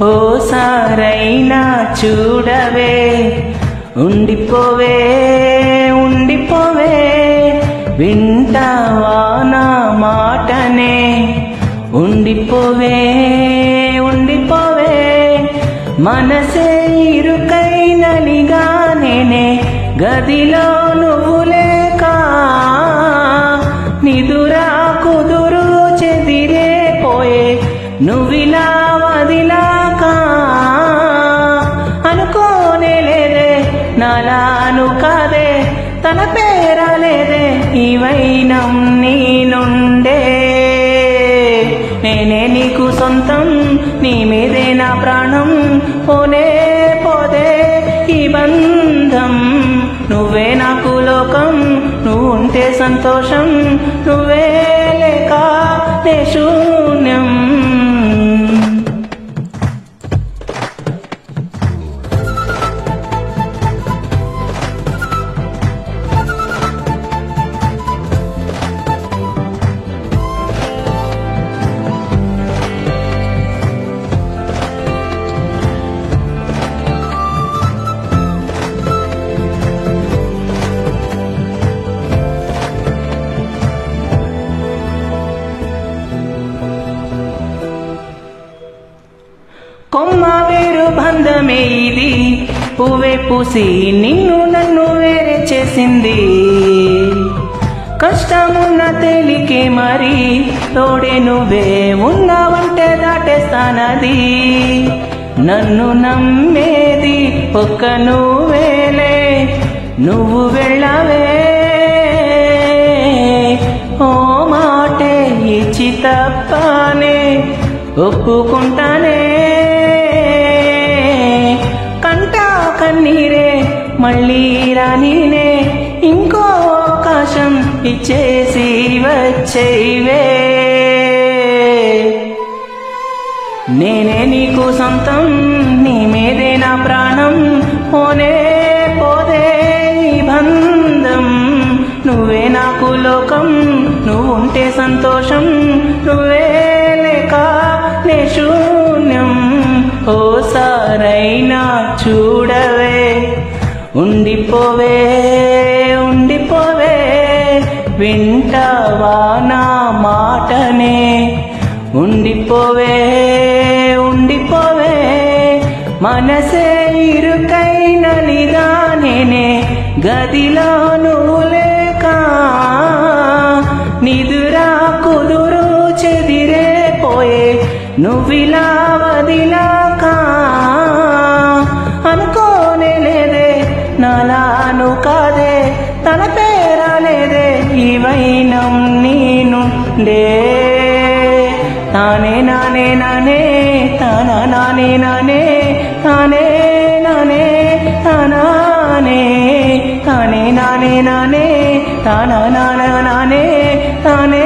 ఓసారైనా చూడవే, ఉండిపోవే ఉండిపోవే, వింటావా నా మాటనే, ఉండిపోవే ఉండిపోవే, మనసే ఇరుకైనలిగా నేనే, గదిలో నువ్వు లేక నిదురా కుదురు చెదిరే పోయే, నువ్విలా వదిలాక అనుకోనే లేదే, నాలాను కాదే, తన పేరాలేదే, ఈ వైనం నీ నుండే, నేనే నీకు సొంతం, నీ మీదే నా ప్రాణం, పోనే పోదే ఈ బంధం, నువ్వే నాకు లోకం, నువ్వు ఉంటే సంతోషం, నువ్వే లేక నే శూన్యం. కొమ్మ వేరు బంధమే ఇది, పువ్వే పూసి నిన్ను నన్ను వేరే చేసింది, కష్టమున్న తేలికే మరి, తోడే నువ్వే ఉన్నావంటే దాటేస్తానది, నన్ను నమ్మేది ఒక్క నువ్వేలే, నువ్వు వెళ్ళవే ఓ మాటే ఇచ్చి తప్పనే ఒప్పుకుంటానే, కంటా కన్నీరే మళ్ళీ రానినే, ఇంకో అవకాశం ఇచ్చేసి వచ్చేవే, నేనే నీకు సొంతం, నీ మీదే నా ప్రాణం, పోనే పోదే ఈ బంధం, నువ్వే నాకు లోకం, నువ్వు ఉంటే సంతోషం, నువ్వే లేక నే శూన్యం. ఓసారైనా చూడవే, ఉండిపోవే ఉండిపోవే, వింటావా నా మాటనే, ఉండిపోవే ఉండిపోవే, మనసే ఇరుకైనలిగా నేనే, గదిలో నువ్వు లేక నిదురా కుదురు చెదిరే పోయే, నువ్విలా వదిలాక అనుకోనే లేదే, నాలాను కాదే, తన పేరాలేదే, ఈ వైనం నీ నుండే, తానే నానే నానే తానా నానే నానే తానే నానే తానానే, తానే నానే నానే తానా నానే నానే తానే